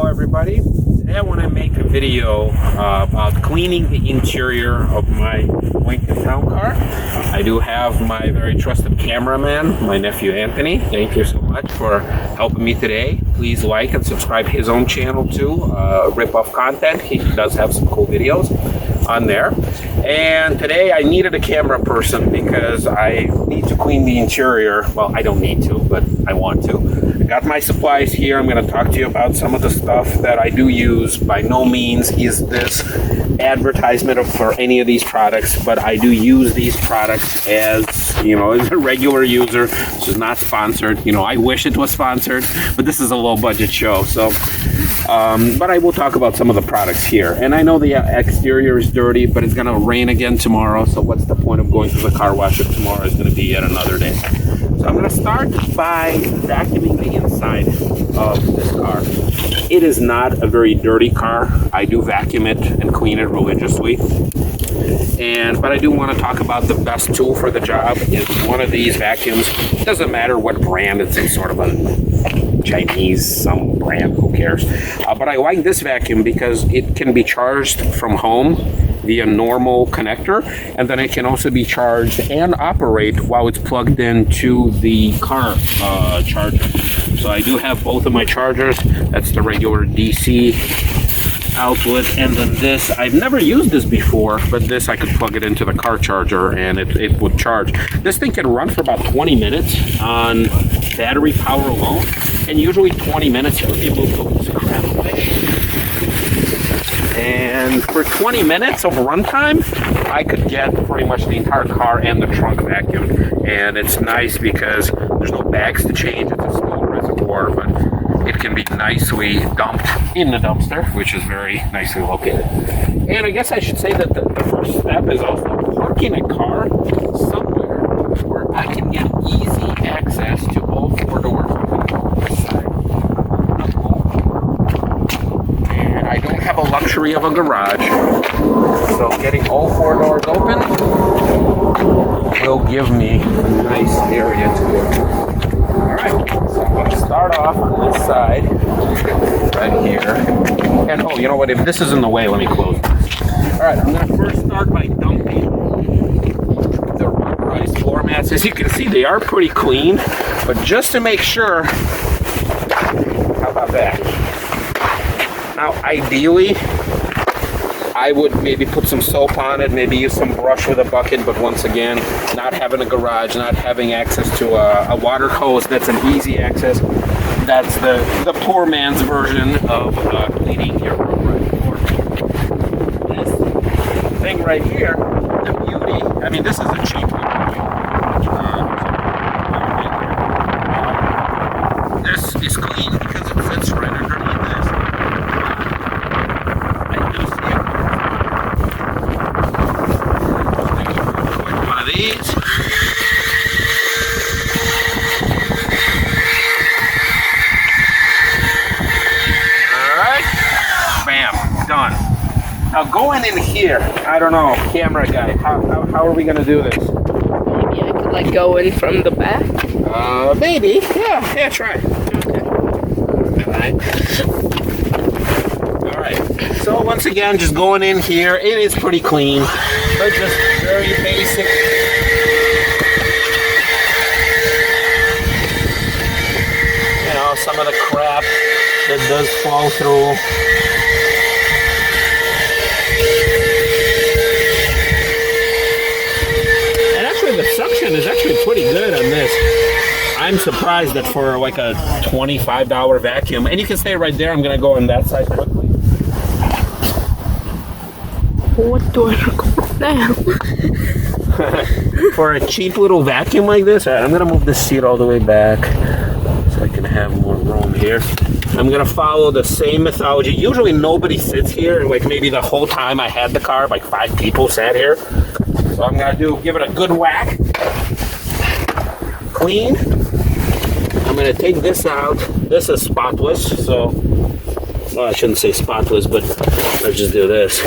Hello everybody. Today I want to make a video about cleaning the interior of my Lincoln Town Car. I do have my very trusted cameraman, my nephew Anthony. Thank you so much for helping me today. Please like and subscribe his own channel too, Rip-Off Content. He does have some cool videos on there. And today I needed a camera person because I need to clean the interior. Well, I don't need to, but I want to. I got my supplies here. I'm going to talk to you about some of the stuff that I do use. By no means is this advertisement for any of these products, but I do use these products as a regular user. This is not sponsored. I wish it was sponsored, but this is a low budget show. So, but I will talk about some of the products here. And I know the exterior is dirty, but it's going to rain again tomorrow. So what's the point of going to the car wash if tomorrow is going to be yet another day? So I'm going to start by vacuuming the inside of this car. It is not a very dirty car. I do vacuum it and clean it religiously. But I do want to talk about the best tool for the job is one of these vacuums. It doesn't matter what brand, it's some sort of a Chinese, some brand, who cares. But I like this vacuum because it can be charged from home via normal connector, and then it can also be charged and operate while it's plugged into the car charger. So I do have both of my chargers. That's the regular DC outlet, and then this, I've never used this before, but this I could plug it into the car charger and it would charge. This thing can run for about 20 minutes on battery power alone, and usually 20 minutes you'll be able to lose crap away. And for 20 minutes of runtime, I could get pretty much the entire car and the trunk vacuumed. And it's nice because there's no bags to change. It's a small reservoir, but it can be nicely dumped in the dumpster, which is very nicely located. And I guess I should say that the first step is also parking a car somewhere where I can get easy access to all four doors. I don't have a luxury of a garage, so getting all four doors open will give me a nice area to work. Alright, so I'm going to start off on this side, right here. And oh, you know what, if this is in the way, let me close this. Alright, I'm going to first start by dumping the rubberized floor mats. As you can see, they are pretty clean, but just to make sure, how about that? Now, ideally, I would maybe put some soap on it, maybe use some brush with a bucket, but once again, not having a garage, not having access to a water hose, that's an easy access. That's the poor man's version of cleaning your rubberized floor. This thing right here, the beauty, I mean, this is a cheap one. This is clean because it fits right underneath this. These. Alright, bam, done. Now going in here, I don't know, camera guy, how are we gonna do this? Maybe I could go in from the back? Maybe, yeah, try. Okay. Alright, so once again, just going in here, it is pretty clean, but just very basic. Some of the crap that does fall through. And actually the suction is actually pretty good on this. I'm surprised that for like a $25 vacuum, and you can stay right there, I'm gonna go on that side quickly. What do I record now? For a cheap little vacuum like this, all right, I'm gonna move the seat all the way back so I can have more room here. I'm gonna follow the same methodology. Usually nobody sits here, like maybe the whole time I had the car, like 5 people sat here. So I'm gonna give it a good whack. Clean. I'm gonna take this out. This is spotless, so, well, I shouldn't say spotless, but let's just do this.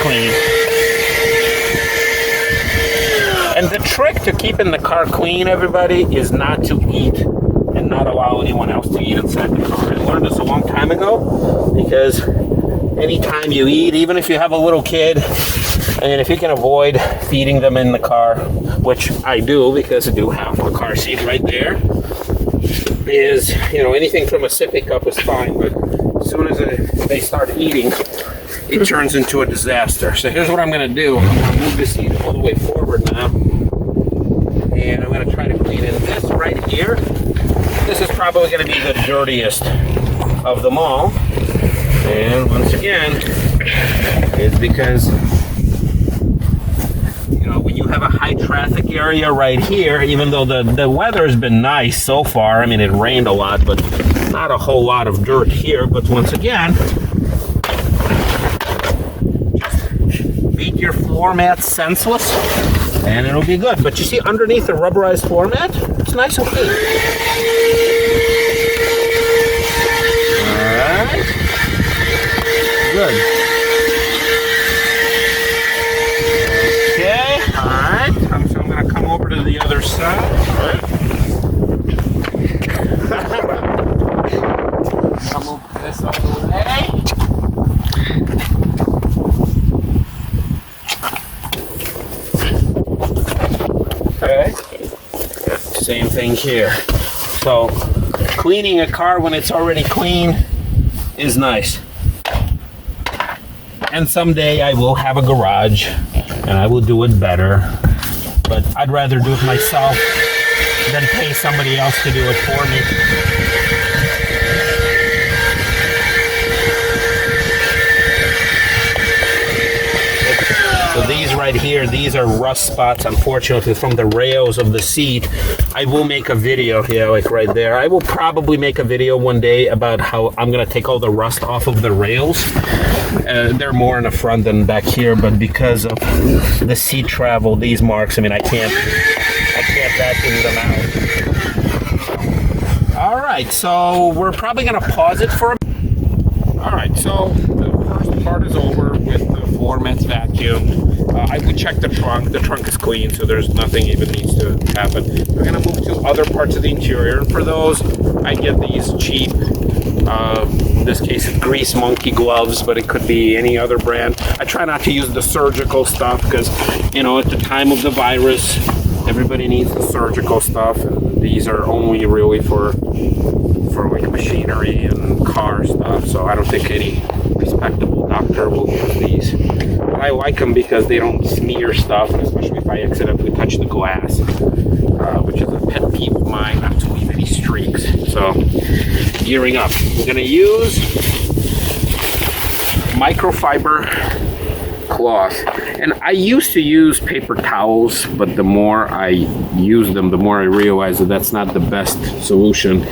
clean. And the trick to keeping the car clean, everybody, is not to eat and not allow anyone else to eat inside the car. I learned this a long time ago, because anytime you eat, even if you have a little kid, and if you can avoid feeding them in the car, which I do because I do have a car seat right there, is, you know, anything from a sippy cup is fine, but as soon as they start eating, it turns into a disaster. So here's what I'm going to do. I'm going to move this seat all the way forward now, and I'm going to try to clean in this right here. This is probably going to be the dirtiest of them all. And once again, it's because, you know, when you have a high traffic area right here, even though the weather has been nice so far, I mean, it rained a lot, but not a whole lot of dirt here. But once again, beat your floor mat senseless, and it'll be good. But you see, underneath the rubberized floor mat, it's nice and clean. Alright. Good. Okay, alright. So I'm going to come over to the other side. Alright. I'll move this all the way. Okay. Same thing here. So, cleaning a car when it's already clean is nice. And someday I will have a garage and I will do it better. But I'd rather do it myself than pay somebody else to do it for me. So these right here, these are rust spots, unfortunately, from the rails of the seat. I will make a video here, like right there. I will probably make a video one day about how I'm going to take all the rust off of the rails. They're more in the front than back here, but because of the seat travel, these marks, I mean, I can't vacuum them out. All right, so we're probably going to pause it for a minute. All right, so the first part is over with the floor mats vacuumed. I would check the trunk. The trunk is clean, so there's nothing even needs to happen. We're going to move to other parts of the interior. And for those, I get these cheap, in this case, it's Grease Monkey gloves, but it could be any other brand. I try not to use the surgical stuff because, you know, at the time of the virus, everybody needs the surgical stuff. And these are only really for like machinery and car stuff. So I don't think any respectable doctor will use these. But I like them because they don't smear stuff, especially if I accidentally touch the glass, which is a pet peeve of mine, not to leave any streaks. So, gearing up. We're going to use microfiber cloth. And I used to use paper towels, but the more I use them, the more I realize that that's not the best solution.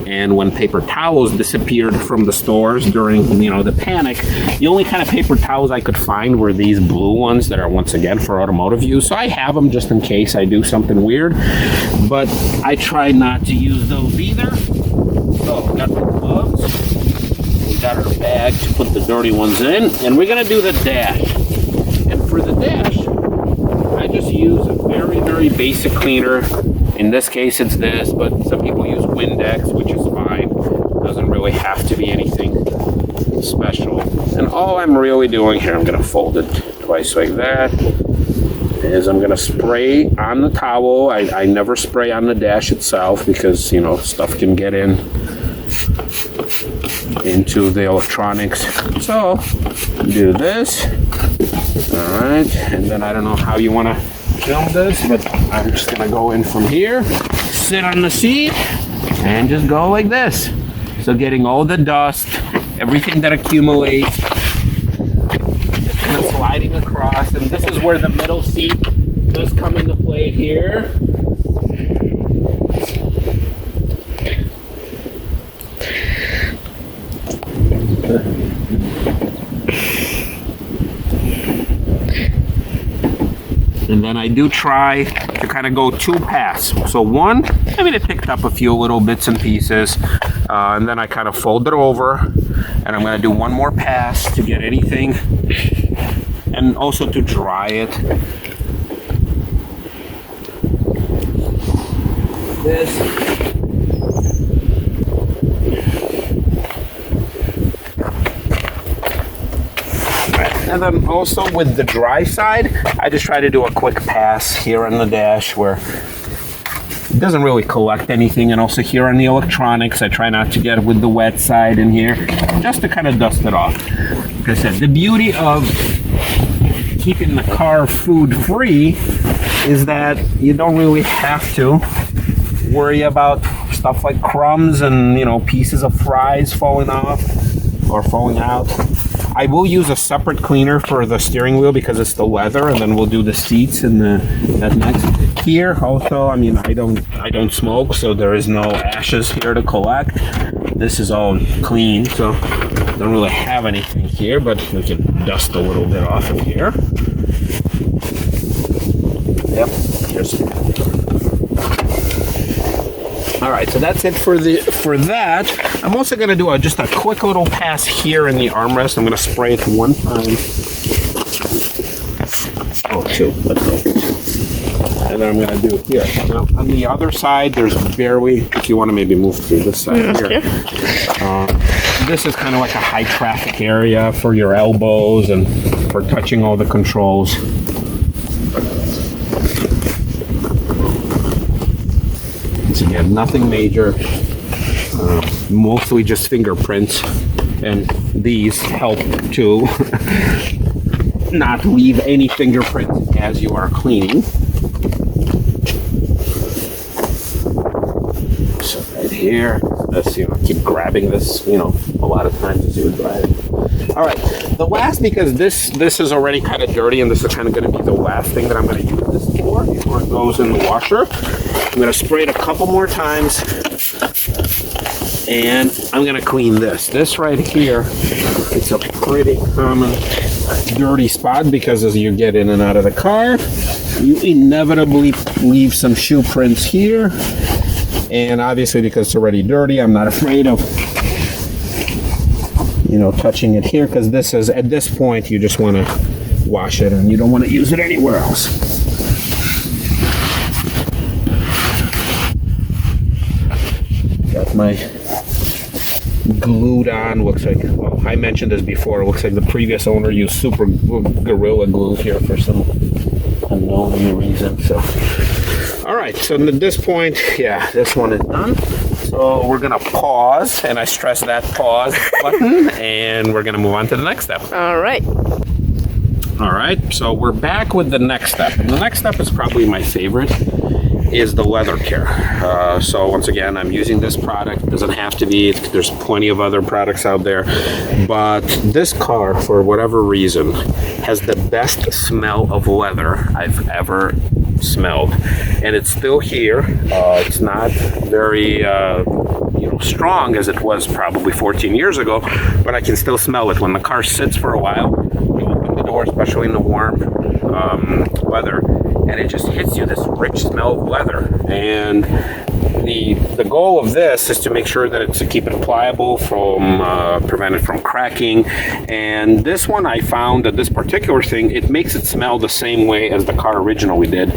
And when paper towels disappeared from the stores during, you know, the panic, the only kind of paper towels I could find were these blue ones that are, once again, for automotive use. So I have them just in case I do something weird, but I try not to use those either. So we got the gloves, we got our bag to put the dirty ones in, and we're gonna do the dash. And for the dash, I just use a very, very basic cleaner. In this case, it's this, but some people use Windex, which is fine. Doesn't really have to be anything special. And all I'm really doing here, I'm going to fold it twice like that, is I'm going to spray on the towel. I never spray on the dash itself because, you know, stuff can get into the electronics. So, do this. All right, and then I don't know how you want to film this, but I'm just gonna go in from here, sit on the seat, and just go like this. So getting all the dust, everything that accumulates, just kind of sliding across. And this is where the middle seat does come into play here. And then I do try to kind of go two pass. So one, I mean, it picked up a few little bits and pieces. And then I kind of fold it over. And I'm going to do one more pass to get anything and also to dry it. This. And then also with the dry side, I just try to do a quick pass here on the dash where it doesn't really collect anything. And also here on the electronics, I try not to get with the wet side in here, just to kind of dust it off. Like I said, the beauty of keeping the car food free is that you don't really have to worry about stuff like crumbs and, you know, pieces of fries falling off or falling out. I will use a separate cleaner for the steering wheel because it's the leather, and then we'll do the seats and that next. Here also, I mean, I don't smoke, so there is no ashes here to collect. This is all clean, so don't really have anything here, but we can dust a little bit off of here. Yep, here's. All right, so that's it for that. I'm also going to do just a quick little pass here in the armrest. I'm going to spray it one time. Oh, two. Let's go. And then I'm going to do here. Now, on the other side, there's barely, if you want to maybe move through this side here. This is kind of like a high traffic area for your elbows and for touching all the controls. Again, nothing major, mostly just fingerprints, and these help to not leave any fingerprints as you are cleaning. So right here, let's keep grabbing this, a lot of times as you're driving. All right, the last, because this is already kind of dirty, and this is kind of going to be the last thing that I'm going to use this for before it goes in the washer. I'm going to spray it a couple more times, and I'm going to clean this. This right here, it's a pretty common dirty spot because as you get in and out of the car, you inevitably leave some shoe prints here. And obviously because it's already dirty, I'm not afraid of touching it here, because this is, at this point, you just want to wash it and you don't want to use it anywhere else. Got my glued on, looks like, well, I mentioned this before, it looks like the previous owner used super Gorilla Glue here for some unknown reason. So, all right, so at this point, yeah, this one is done. So we're gonna pause, and I stress that pause button, and we're gonna move on to the next step. All right. All right, so we're back with the next step. And the next step is probably my favorite, is the leather care. So once again, I'm using this product. It doesn't have to be, there's plenty of other products out there. But this car, for whatever reason, has the best smell of leather I've ever smelled. And it's still here. It's not very strong as it was probably 14 years ago, but I can still smell it. When the car sits for a while, you open the door, especially in the warm weather, and it just hits you, this rich smell of leather. And the goal of this is to make sure that it's to keep it pliable, from prevent it from cracking. And this one, I found that this particular thing, it makes it smell the same way as the car originally did.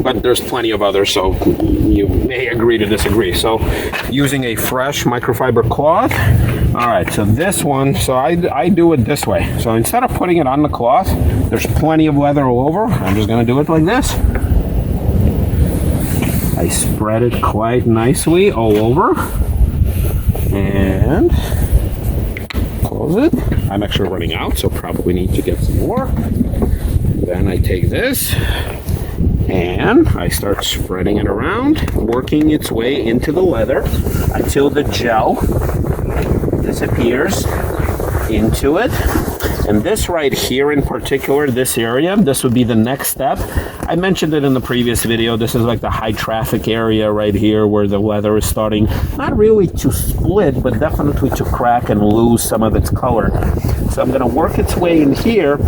But there's plenty of others, so you may agree to disagree. So using a fresh microfiber cloth. All right, so this one, so I do it this way. So instead of putting it on the cloth, there's plenty of leather all over. I'm just gonna do it like this. I spread it quite nicely all over. And close it. I'm actually running out, so probably need to get some more. Then I take this, and I start spreading it around, working its way into the leather until the gel disappears into it. And this right here in particular, this area, this would be the next step. I mentioned it in the previous video. This is like the high traffic area right here where the leather is starting, not really to split, but definitely to crack and lose some of its color. So I'm gonna work its way in here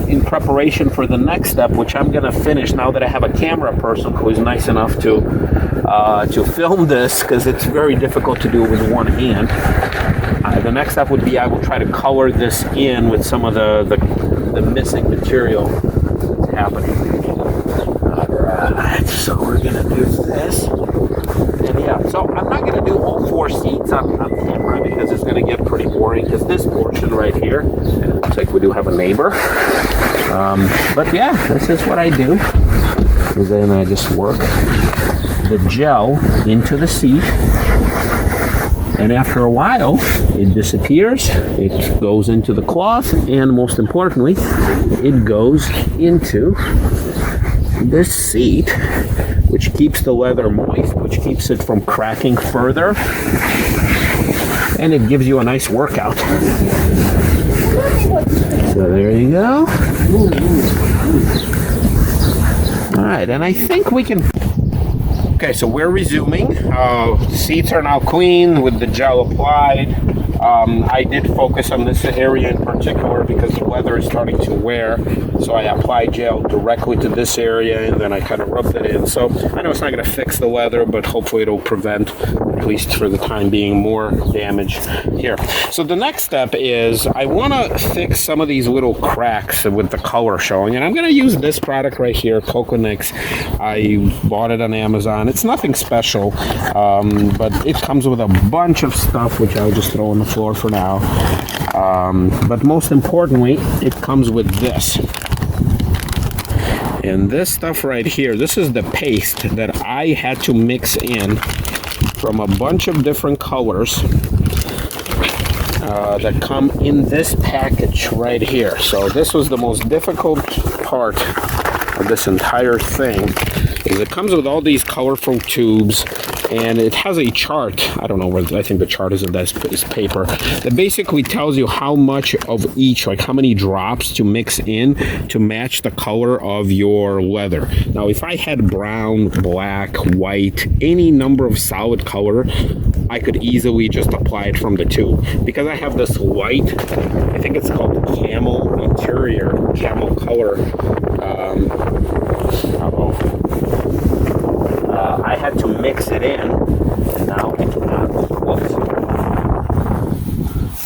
in preparation for the next step, which I'm gonna finish now that I have a camera person who is nice enough to film this, because it's very difficult to do it with one hand. I'm The next step would be I will try to color this in with some of the missing material that's happening. Alright, so we're going to do this. And yeah, so I'm not going to do all 4 seats on camera because it's going to get pretty boring, because this portion right here, and it looks like we do have a neighbor. But yeah, this is what I do. And then I just work the gel into the seat. And after a while, it disappears, it goes into the cloth, and most importantly, it goes into this seat, which keeps the leather moist, which keeps it from cracking further, and it gives you a nice workout. So there you go. All right, and I think we can... Okay, so we're resuming. Seats are now clean with the gel applied. I did focus on this area in particular because the leather is starting to wear. So I applied gel directly to this area, and then I kind of rubbed it in. So I know it's not going to fix the leather, but hopefully it'll prevent, at least for the time being, more damage here. So the next step is I want to fix some of these little cracks with the color showing. And I'm going to use this product right here, Coconix. I bought it on Amazon. It's nothing special, but it comes with a bunch of stuff, which I'll just throw on the floor for now. But most importantly, it comes with this. And this stuff right here, this is the paste that I had to mix in from a bunch of different colors that come in this package right here. So this was the most difficult part of this entire thing, is it comes with all these colorful tubes, and it has a chart. I don't know where, I think the chart is in this paper, that basically tells you how much of each, like how many drops to mix in to match the color of your leather. Now, if I had brown, black, white, any number of solid color, I could easily just apply it from the tube. Because I have this white, I think it's called camel interior, camel color. I had to mix it in, and now it's not close.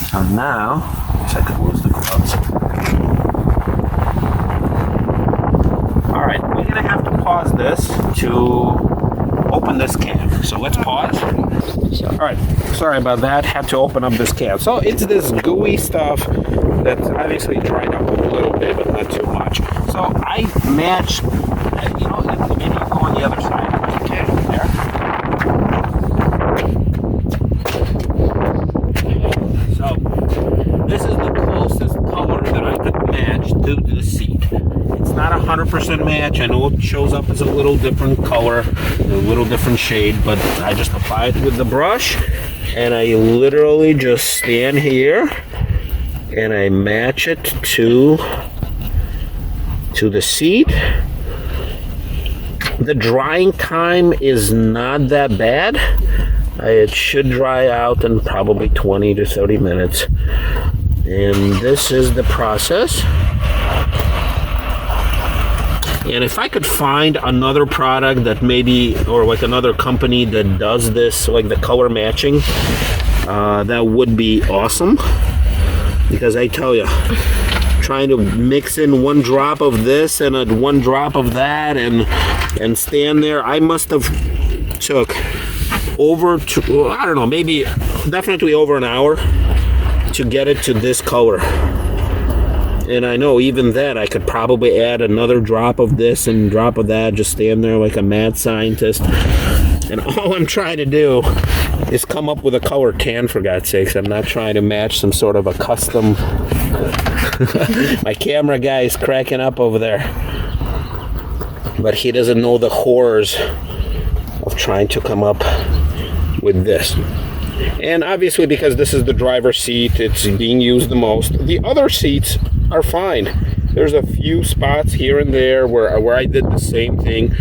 So now, I guess I could lose the gloves. All right, we're gonna have to pause this to open this can. So let's pause. All right, sorry about that. Had to open up this can. So it's this gooey stuff that's obviously dried up a little bit, but not too much. So I matched, maybe I'll go on the other side. Okay, there. So this is the closest color that I could match to the seat. It's not 100% match. I know it shows up as a little different color, a little different shade, but I just apply it with the brush, and I literally just stand here and I match it to the seat. The drying time is not that bad. It should dry out in probably 20 to 30 minutes. And this is the process. And if I could find another product that maybe, or like another company that does this, like the color matching, that would be awesome. Because I tell you, trying to mix in one drop of this and one drop of that and stand there, I must have took over to, I don't know, maybe definitely over an hour to get it to this color. And I know even that I could probably add another drop of this and drop of that, just stand there like a mad scientist. And all I'm trying to do is come up with a color tan, for God's sakes. I'm not trying to match some sort of a custom. My camera guy is cracking up over there. But he doesn't know the horrors of trying to come up with this. And obviously, because this is the driver's seat, it's being used the most. The other seats are fine. There's a few spots here and there where I did the same thing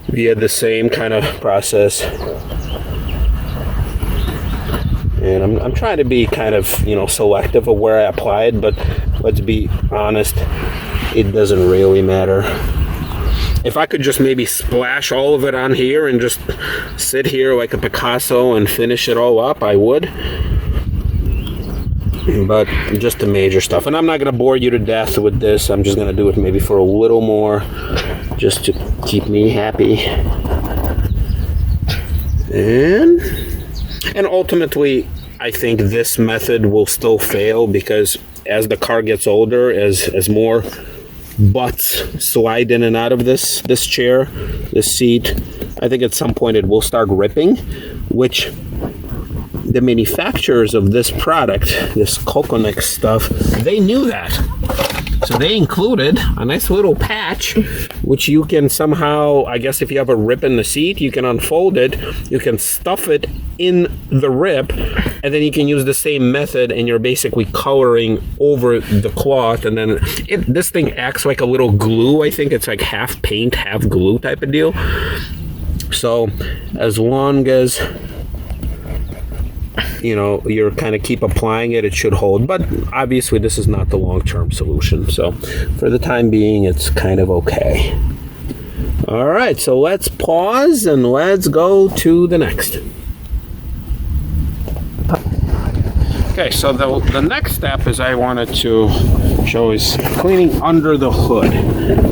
via the same kind of process. And I'm trying to be kind of, selective of where I apply it, but let's be honest, it doesn't really matter. If I could just maybe splash all of it on here and just sit here like a Picasso and finish it all up, I would. but just the major stuff. And I'm not going to bore you to death with this. I'm just going to do it maybe for a little more, just to keep me happy. And ultimately, I think this method will still fail, because as the car gets older, as more butts slide in and out of this chair, this seat, I think at some point it will start ripping, which the manufacturers of this product, this Kokonek stuff, they knew that. So they included a nice little patch, which you can somehow, I guess if you have a rip in the seat, you can unfold it, you can stuff it in the rip, and then you can use the same method, and you're basically coloring over the cloth, and then this thing acts like a little glue. I think it's like half paint, half glue type of deal. So as long as you kind of keep applying it, it should hold. But obviously this is not the long-term solution. So for the time being, it's kind of okay. All right, so let's pause and let's go to the next. Okay, so the next step is I wanted to show is cleaning under the hood.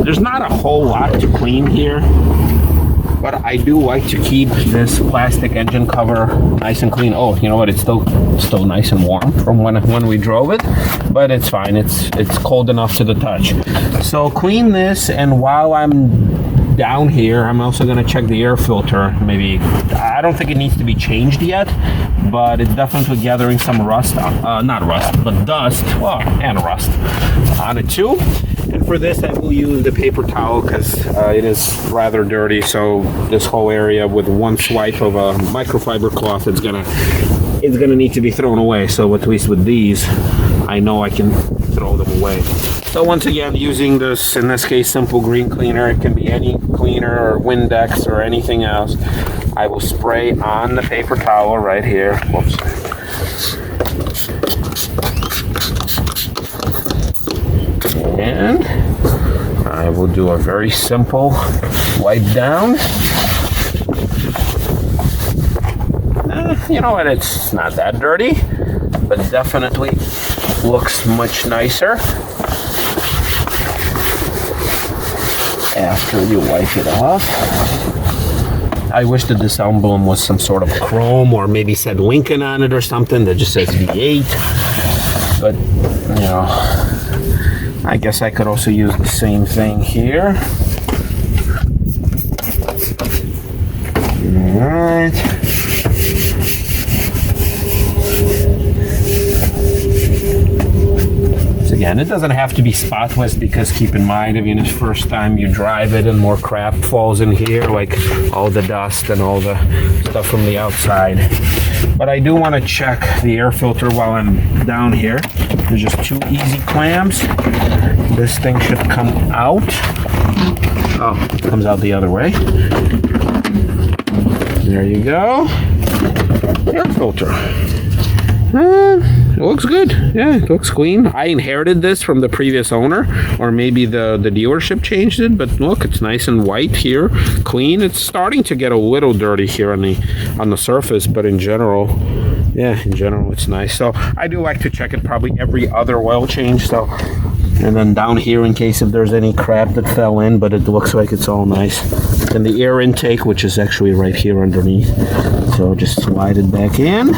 There's not a whole lot to clean here, but I do like to keep this plastic engine cover nice and clean. Oh, you know what? It's still nice and warm from when we drove it, but it's fine. It's cold enough to the touch. So clean this, and while I'm down here, I'm also going to check the air filter. Maybe, I don't think it needs to be changed yet, but it's definitely gathering some rust, not rust, but dust, well, and rust on it too. And for this, I will use the paper towel, because it is rather dirty. So this whole area, with one swipe of a microfiber cloth, it's gonna need to be thrown away. So at least with these, I know I can throw them away. So once again, using this, in this case, simple green cleaner. It can be any cleaner or Windex or anything else. I will spray on the paper towel right here. Whoops. And I will do a very simple wipe down. You know what, it's not that dirty, but definitely looks much nicer after you wipe it off. I wish that this emblem was some sort of chrome, or maybe said Lincoln on it or something that just says V8, but I guess I could also use the same thing here. All right. So again, it doesn't have to be spotless, because keep in mind, I mean, it's the first time you drive it and more crap falls in here, like all the dust and all the stuff from the outside. But I do want to check the air filter while I'm down here. There's just two easy clamps. This thing should come out. Oh, it comes out the other way. There you go. Air filter. It looks good. Yeah, it looks clean. I inherited this from the previous owner, or maybe the dealership changed it, but look, it's nice and white here, clean. It's starting to get a little dirty here on the surface, but in general, yeah, it's nice. So I do like to check it probably every other oil change. So, and then down here, in case if there's any crap that fell in, but it looks like it's all nice. And the air intake, which is actually right here underneath. So just slide it back in.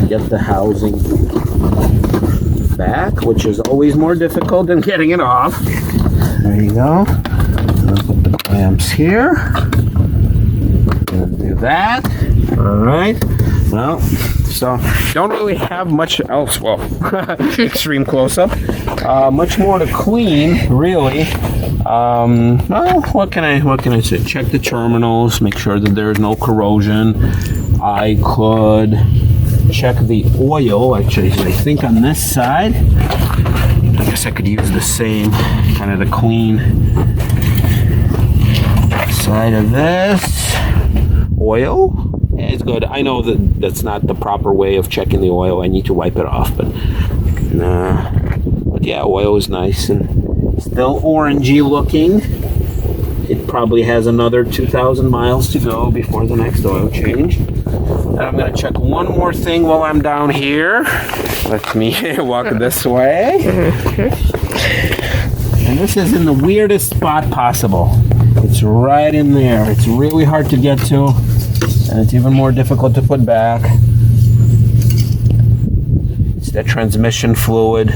Get the housing back, which is always more difficult than getting it off. There you go. I'll put the clamps here. Do that. All right. Well, so don't really have much else. Well, extreme close-up. Much more to clean, really. Well, what can I say? Check the terminals, make sure that there's no corrosion. I could check the oil. Actually, I think on this side, I guess I could use the same kind of the clean side of this oil. Yeah, it's good. I know that that's not the proper way of checking the oil. I need to wipe it off, but yeah, oil is nice and still orangey looking. It probably has another 2,000 miles to go before the next oil change. And I'm gonna check one more thing while I'm down here. Let me walk this way. And this is in the weirdest spot possible. It's right in there. It's really hard to get to, and it's even more difficult to put back. It's that transmission fluid.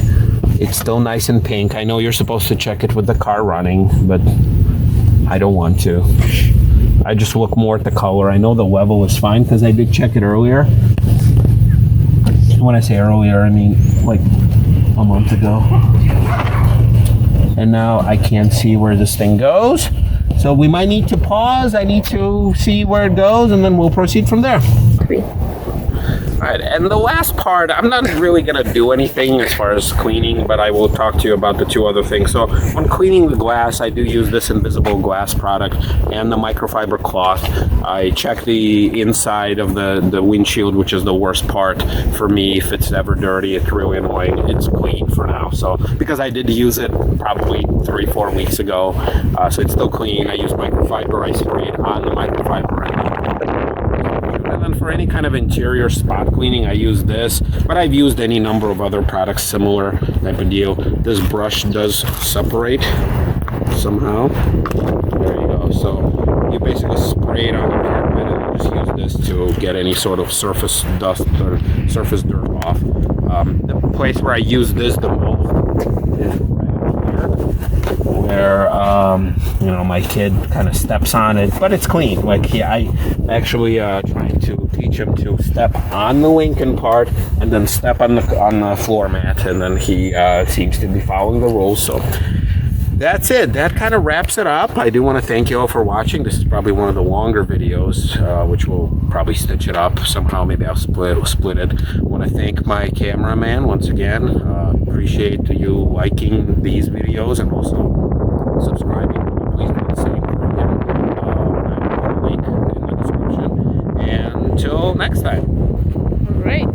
It's still nice and pink. I know you're supposed to check it with the car running, but I don't want to. I just look more at the color. I know the level is fine because I did check it earlier. When I say earlier, I mean like a month ago. And now I can't see where this thing goes. So we might need to pause. I need to see where it goes, and then we'll proceed from there. All right, and the last part, I'm not really going to do anything as far as cleaning, but I will talk to you about the two other things. So when cleaning the glass, I do use this invisible glass product and the microfiber cloth. I check the inside of the windshield, which is the worst part for me. If it's ever dirty, it's really annoying. It's clean for now. So because I did use it probably 3-4 weeks ago, so it's still clean. I use microfiber. I spray it on the microfiber. And then for any kind of interior spot cleaning, I use this, but I've used any number of other products, similar type of deal. This brush does separate somehow. There you go. So you basically spray it on the carpet and just use this to get any sort of surface dust or surface dirt off. The place where I use this the most is where my kid kind of steps on it, but it's clean. Like I actually trying to teach him to step on the Lincoln part and then step on the floor mat, and then he seems to be following the rules. So that's it. That kind of wraps it up. I do want to thank you all for watching. This is probably one of the longer videos, which will probably stitch it up somehow. Maybe I'll split it. I want to thank my cameraman once again. Appreciate you liking these videos and also subscribing. Please do the same for him. I will put a link in the description. And until next time. All right.